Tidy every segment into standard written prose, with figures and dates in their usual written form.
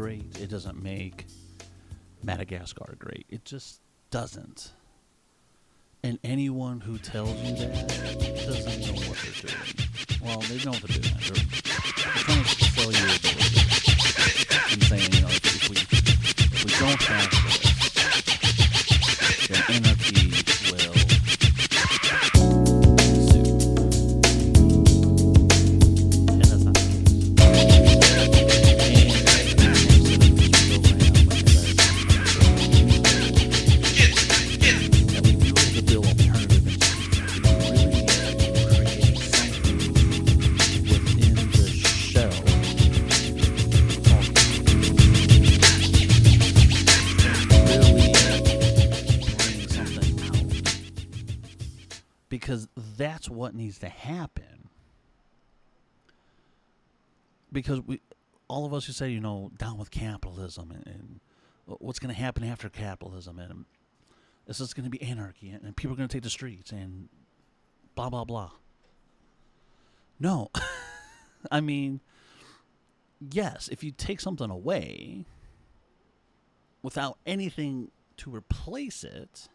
great. It doesn't make Madagascar great. It just doesn't. And anyone who tells you that doesn't know what they're doing. Well, they know what they're doing. They're trying to sell you a bill and saying, you know, if we don't have this, then anarchy will ensue. And that's not the because that's what needs to happen. Because all of us who say, you know, down with capitalism and what's going to happen after capitalism, and this is going to be anarchy, and people are going to take the streets, and blah, blah, blah. No. I mean, yes, if you take something away without anything to replace it,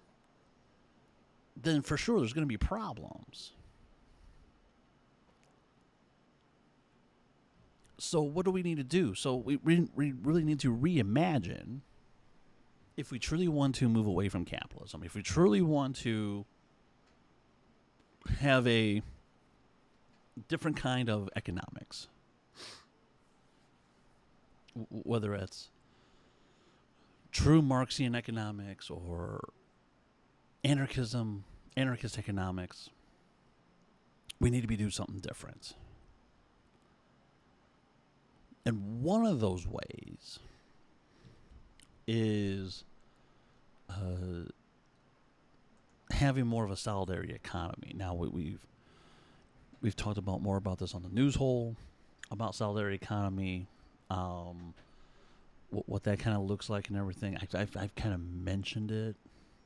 then for sure there's going to be problems. So what do we need to do? So we really need to reimagine, if we truly want to move away from capitalism, if we truly want to have a different kind of economics, whether it's true Marxian economics or anarchist economics, we need to be doing something different. And one of those ways is having more of a solidarity economy. Now we've talked about more about this on the news hole, about solidarity economy, what that kind of looks like and everything. I've kind of mentioned it,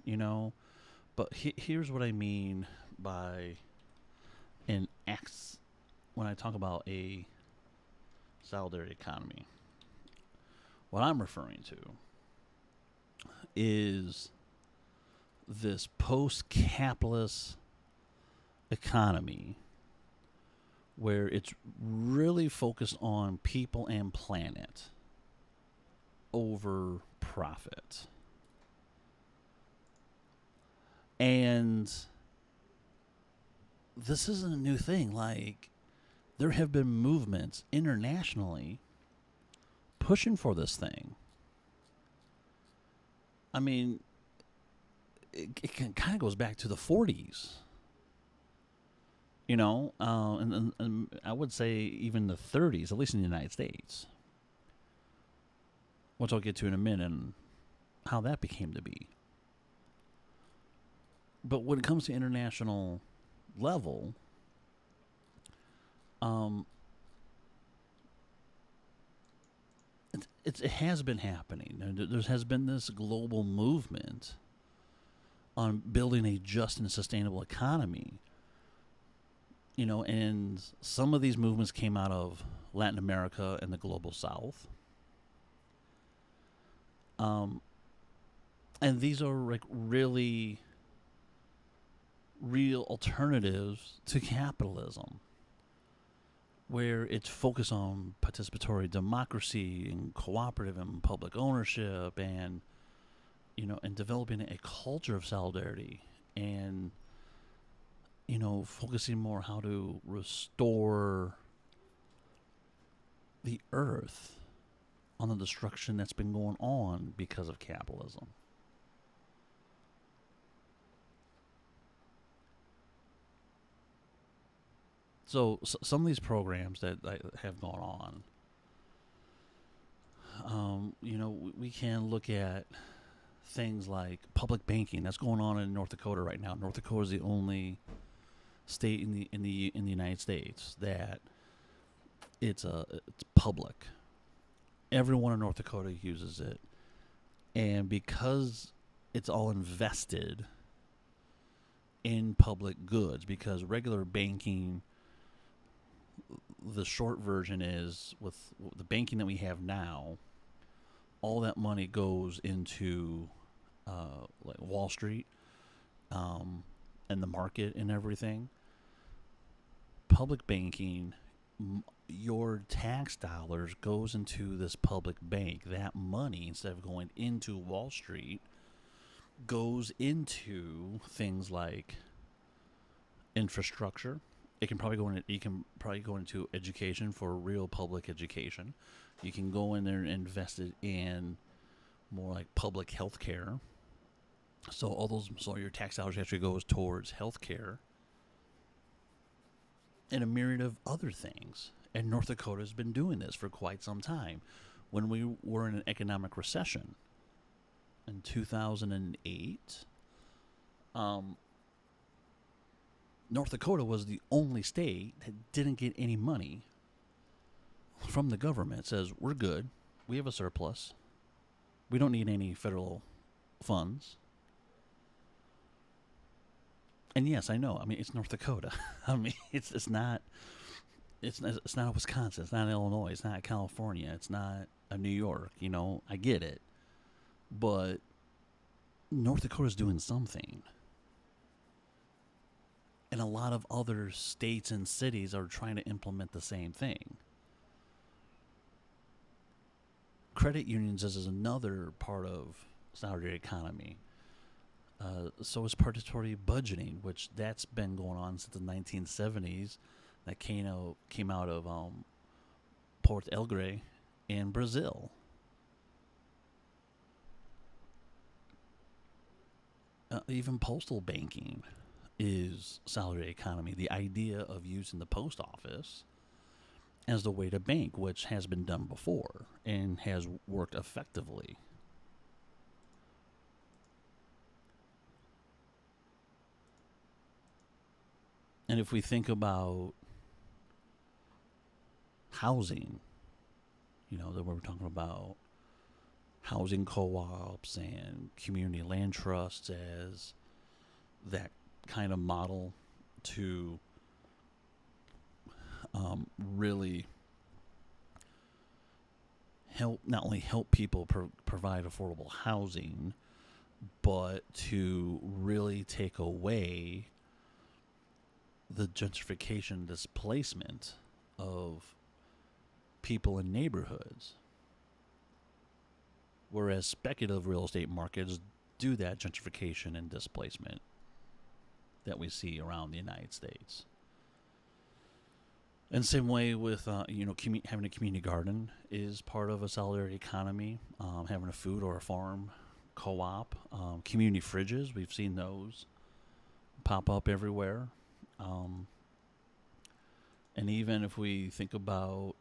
you know, but here's what I mean by an X when I talk about a solidarity economy. What I'm referring to is this post-capitalist economy where it's really focused on people and planet over profit. And this isn't a new thing. Like, there have been movements internationally pushing for this thing. I mean, it kind of goes back to the 40s. You know, and I would say even the 30s, at least in the United States. Which I'll get to in a minute, and how that became to be. But when it comes to international level, it has been happening. There has been this global movement on building a just and sustainable economy. You know, and some of these movements came out of Latin America and the global South. And these are like really real alternatives to capitalism, where it's focused on participatory democracy and cooperative and public ownership, and, you know, and developing a culture of solidarity, and, you know, focusing more how to restore the earth on the destruction that's been going on because of capitalism. So some of these programs that have gone on, you know, we can look at things like public banking that's going on in North Dakota right now. North Dakota is the only state in the United States that it's public. Everyone in North Dakota uses it, and because it's all invested in public goods, because regular banking, the short version is, with the banking that we have now, all that money goes into like Wall Street, and the market and everything. Public banking, your tax dollars goes into this public bank. That money, instead of going into Wall Street, goes into things like infrastructure. It can probably go in. You can probably go into education for real public education. You can go in there and invest it in more like public health care. So your tax dollars actually goes towards health care and a myriad of other things. And North Dakota has been doing this for quite some time. When we were in an economic recession in 2008, North Dakota was the only state that didn't get any money from the government. It says, we're good. We have a surplus. We don't need any federal funds. And yes, I know. I mean, it's North Dakota. I mean, it's not Wisconsin. It's not Illinois. It's not California. It's not New York. You know, I get it. But North Dakota's doing something. And a lot of other states and cities are trying to implement the same thing. Credit unions is another part of solidarity economy. So is participatory budgeting, which that's been going on since the 1970s. That came out of Porto Alegre in Brazil. Even postal banking is solidarity economy. The idea of using the post office as the way to bank, which has been done before and has worked effectively. And if we think about housing, that we're talking about housing co-ops and community land trusts as that kind of model to really not only help people provide affordable housing, but to really take away the gentrification displacement of people in neighborhoods. Whereas speculative real estate markets do that gentrification and displacement that we see around the United States. And same way with having a community garden is part of a solidarity economy. Having a food or a farm co-op, community fridges, we've seen those pop up everywhere. And even if we think about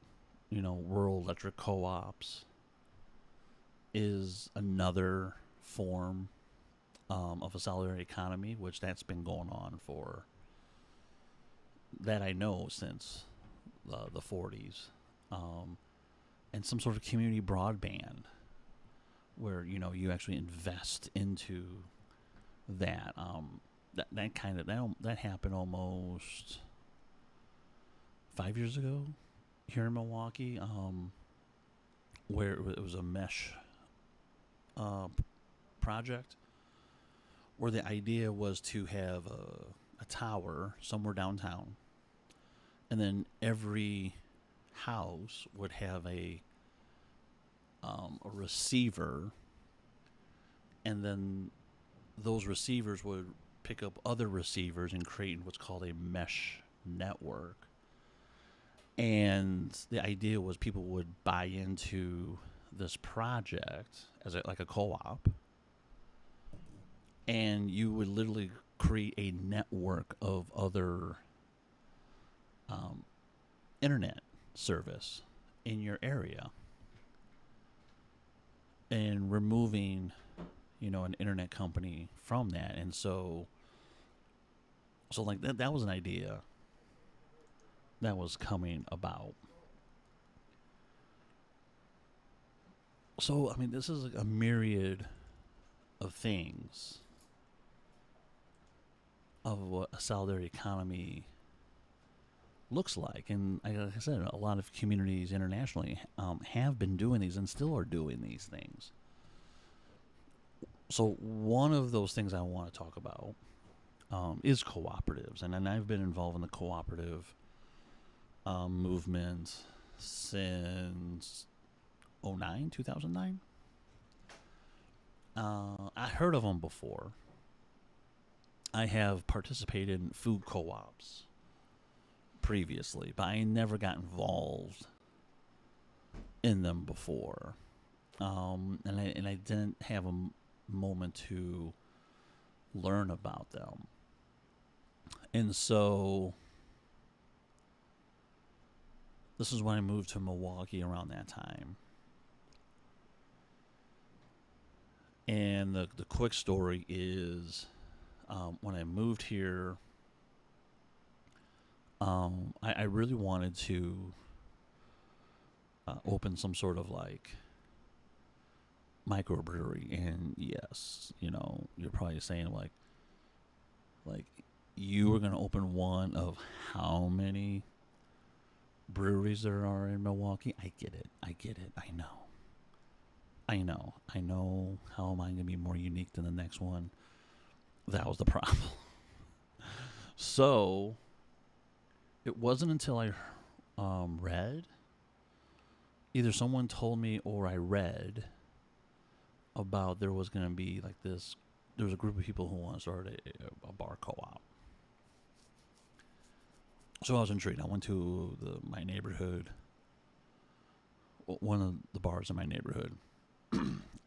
rural electric co-ops is another form of a solidarity economy, which that's been going on for that I know since the 40s, and some sort of community broadband where you actually invest into that. That happened almost 5 years ago here in Milwaukee, where it was a mesh project where the idea was to have a tower somewhere downtown, and then every house would have a receiver, and then those receivers would pick up other receivers and create what's called a mesh network. And the idea was people would buy into this project as like a co-op, and you would literally create a network of other internet service in your area, and removing an internet company from that. And so like that was an idea that was coming about. So I mean, this is a myriad of things of what a solidarity economy looks like. And like I said, a lot of communities internationally have been doing these and still are doing these things. So one of those things I want to talk about is cooperatives, and I've been involved in the cooperative movement since 2009. I heard of them before. I have participated in food co-ops previously, but I never got involved in them before, and I didn't have a moment to learn about them, and so this is when I moved to Milwaukee around that time. And the quick story is, when I moved here, I really wanted to open some sort of like microbrewery. And yes, you're probably saying like you were gonna open one of how many breweries there are in Milwaukee? I get it. I know. How am I going to be more unique than the next one? That was the problem. So, it wasn't until I read, either someone told me or I read about there was going to be like this, there was a group of people who want to start a bar co-op. So I was intrigued. I went to my neighborhood, one of the bars in my neighborhood,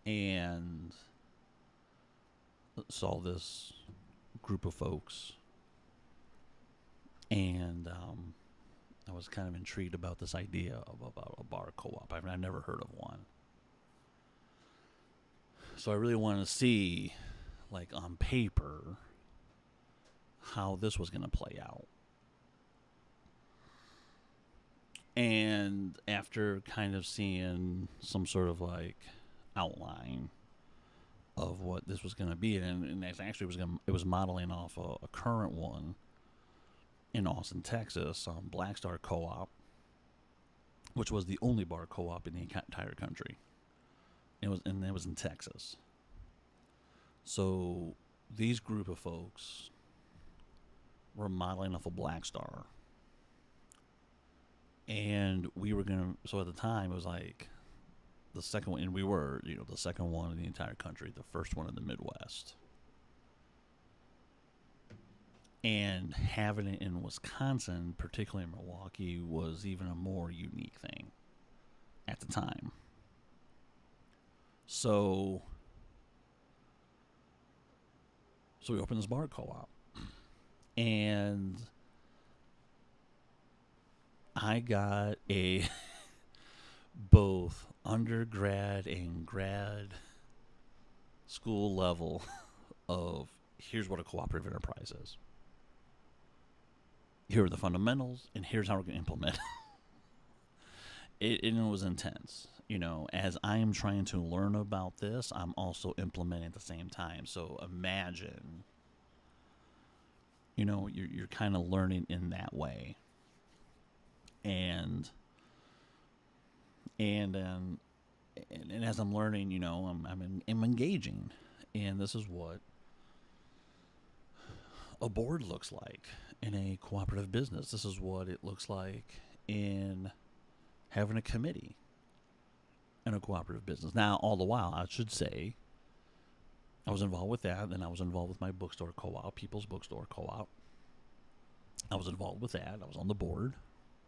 and saw this group of folks, and I was kind of intrigued about this idea about a bar co-op. I've never heard of one, so I really wanted to see, like on paper, how this was going to play out. And after kind of seeing some sort of like outline of what this was going to be, and it actually it was modeling off a current one in Austin, Texas, Black Star Co-op, which was the only bar co-op in the entire country. It was in Texas. So these group of folks were modeling off a Black Star. And we were going to, so at the time, it was like the second one, and we were, the second one in the entire country, the first one in the Midwest. And having it in Wisconsin, particularly in Milwaukee, was even a more unique thing at the time. So we opened this bar co-op. And I got a both undergrad and grad school level of here's what a cooperative enterprise is. Here are the fundamentals, and here's how we're going to implement it. It was intense. As I am trying to learn about this, I'm also implementing at the same time. So imagine, you're kind of learning in that way. And as I'm learning, I'm engaging, and this is what a board looks like in a cooperative business. This is what it looks like in having a committee in a cooperative business. Now, all the while, I should say, I was involved with that, and I was involved with my bookstore co-op, People's Bookstore Co-op. I was involved with that. I was on the board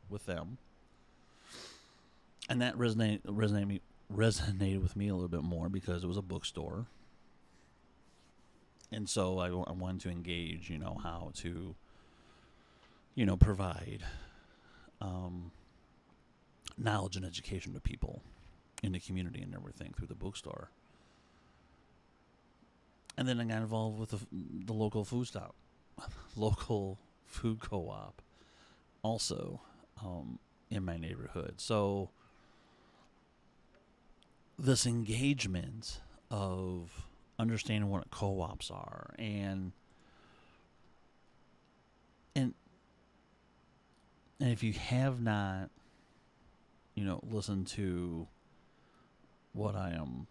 with them, and that resonated with me a little bit more because it was a bookstore, and so I wanted to engage, how to, provide knowledge and education to people in the community and everything through the bookstore. And then I got involved with the local food stop, local food co-op, also in my neighborhood. So this engagement of understanding what co-ops are and And if you have not, listened to what I am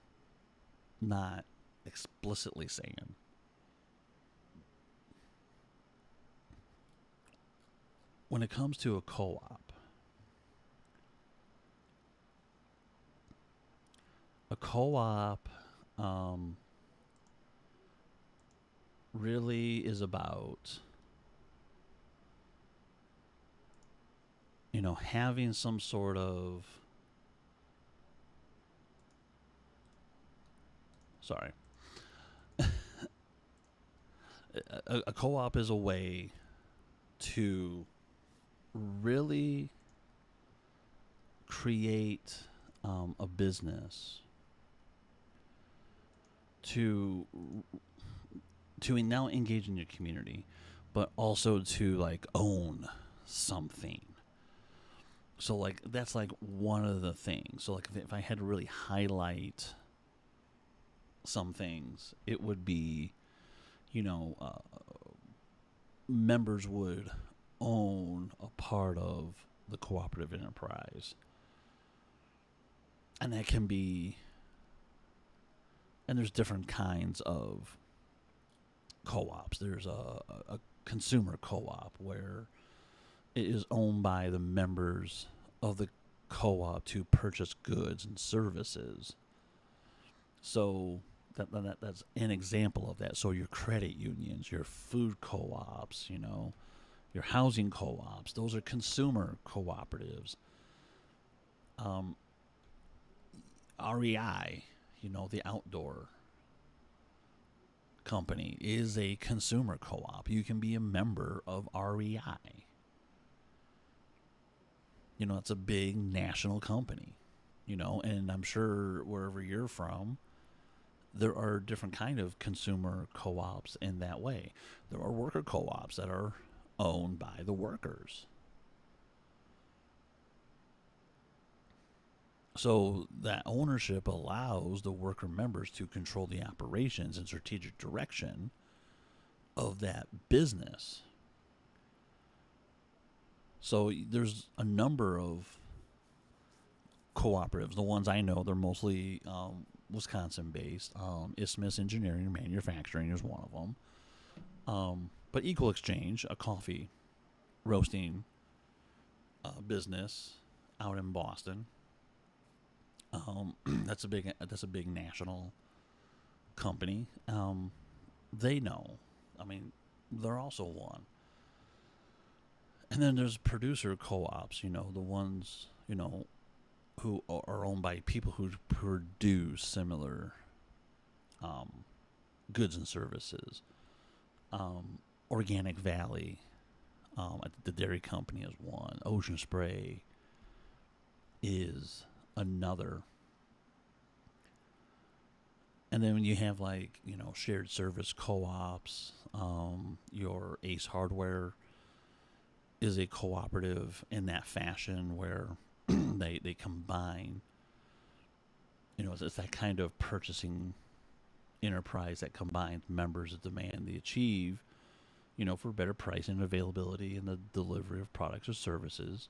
not explicitly saying, when it comes to a co-op, a co-op really is about, having some sort of, sorry, a co-op is a way to really create a business to now engage in your community, but also to like own something. So like that's like one of the things. So like if I had to really highlight some things, it would be, members would own a part of the cooperative enterprise, and that can be, and there's different kinds of co-ops. There's a consumer co-op where it is owned by the members of the co-op to purchase goods and services. So that's an example of that. So your credit unions, your food co-ops, your housing co-ops, those are consumer cooperatives. REI, the outdoor company, is a consumer co-op. You can be a member of REI. It's a big national company, and I'm sure wherever you're from, there are different kind of consumer co-ops in that way. There are worker co-ops that are owned by the workers. So that ownership allows the worker members to control the operations and strategic direction of that business. So there's a number of cooperatives. The ones I know, they're mostly Wisconsin-based. Isthmus Engineering and Manufacturing is one of them. But Equal Exchange, a coffee roasting business out in Boston, that's a big national company. They know. I mean, they're also one. And then there's producer co-ops. The ones who are owned by people who produce similar goods and services. Organic Valley, the dairy company is one. Ocean Spray is another. And then when you have like, shared service co-ops, your Ace Hardware is a cooperative in that fashion where they combine, it's that kind of purchasing enterprise that combines members of demand they achieve, for better pricing and availability and the delivery of products or services.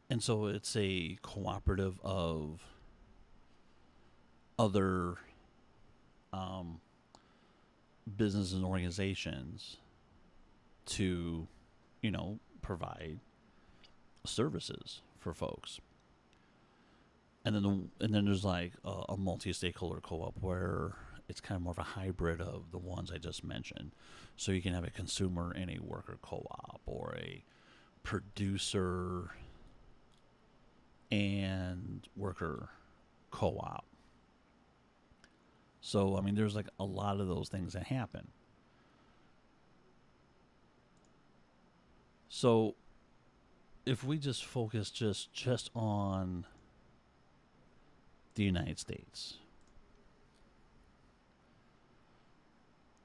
And so it's a cooperative of other businesses and organizations to, provide services for folks. And then there's like a multi-stakeholder co-op where it's kind of more of a hybrid of the ones I just mentioned. So you can have a consumer and a worker co-op, or a producer and worker co-op. So, I mean, there's like a lot of those things that happen. So, if we just focus just on the United States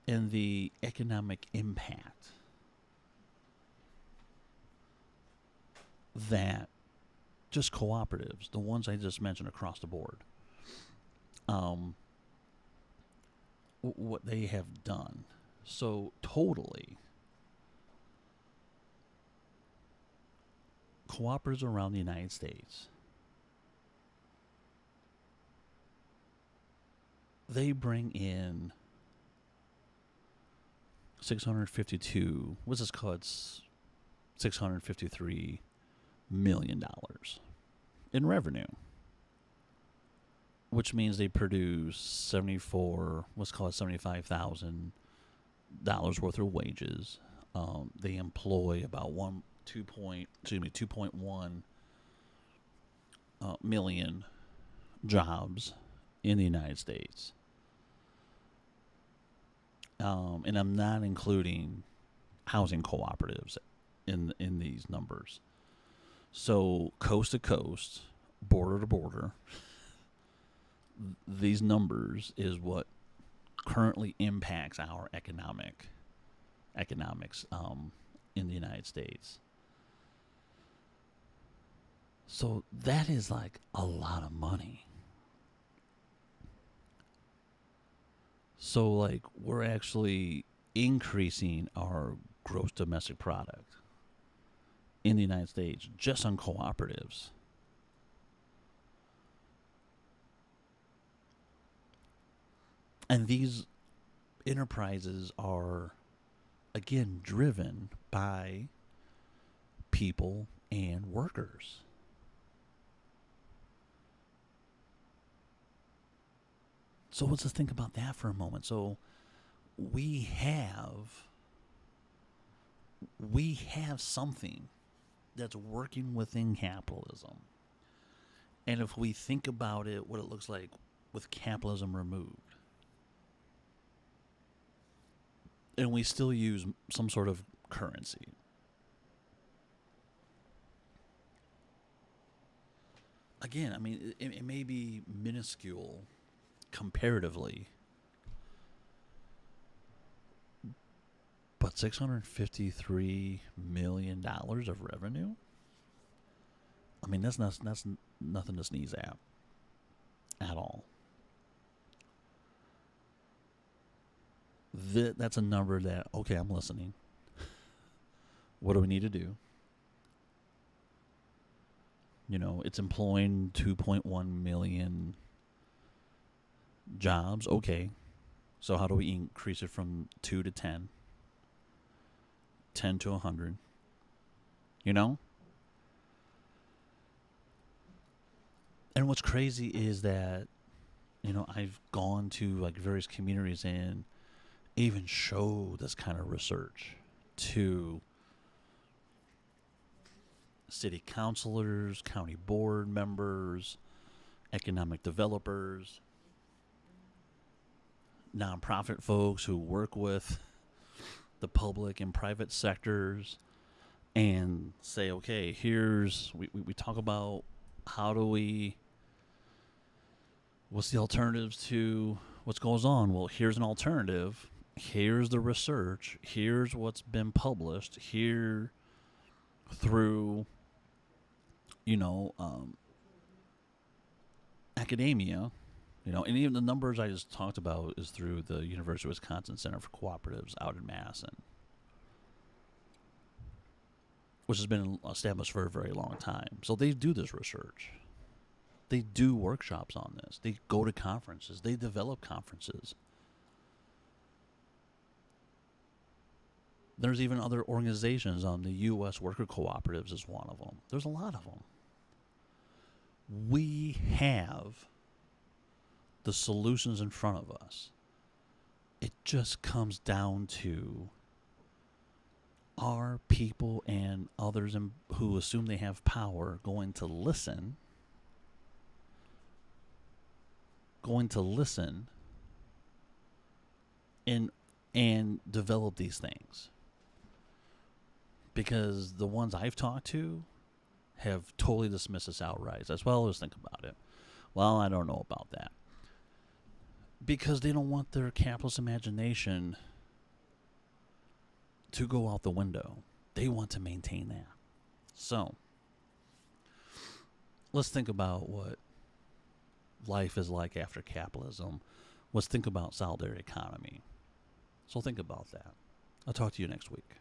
and the economic impact that just cooperatives, the ones I just mentioned across the board, what they have done. So totally, cooperatives around the United States, they bring in 652, what's this called? It's $653 million in revenue, which means they produce 74, what's called $75,000 worth of wages. They employ about 2.1 million jobs in the United States. And I'm not including housing cooperatives in these numbers. So coast to coast, border to border, these numbers is what currently impacts our economics in the United States. So that is like a lot of money. So like we're actually increasing our gross domestic product in the United States just on cooperatives. And these enterprises are, again, driven by people and workers. So let's just think about that for a moment. So we have something that's working within capitalism. And if we think about it, what it looks like with capitalism removed, and we still use some sort of currency. Again, I mean, it may be minuscule comparatively, but $653 million of revenue? I mean, that's nothing to sneeze at all. That's a number that, okay, I'm listening. What do we need to do? You know, it's employing 2.1 million jobs. Okay. So how do we increase it from 2 to 10? 10 to 100? You know? And what's crazy is that, you know, I've gone to like various communities and even show this kind of research to city councilors, county board members, economic developers, nonprofit folks who work with the public and private sectors, and say, okay, we talk about what's the alternatives to what goes on? Well, here's an alternative. Here's the research. Here's what's been published here through, academia, and even the numbers I just talked about is through the University of Wisconsin Center for Cooperatives out in Madison, which has been established for a very long time. So they do this research. They do workshops on this. They go to conferences. They develop conferences. There's even other organizations. The U.S. Worker Cooperatives is one of them. There's a lot of them. We have the solutions in front of us. It just comes down to are people and others who assume they have power going to listen and develop these things? Because the ones I've talked to have totally dismissed this outright. As well as think about it. Well, I don't know about that. Because they don't want their capitalist imagination to go out the window. They want to maintain that. So, let's think about what life is like after capitalism. Let's think about solidarity economy. So think about that. I'll talk to you next week.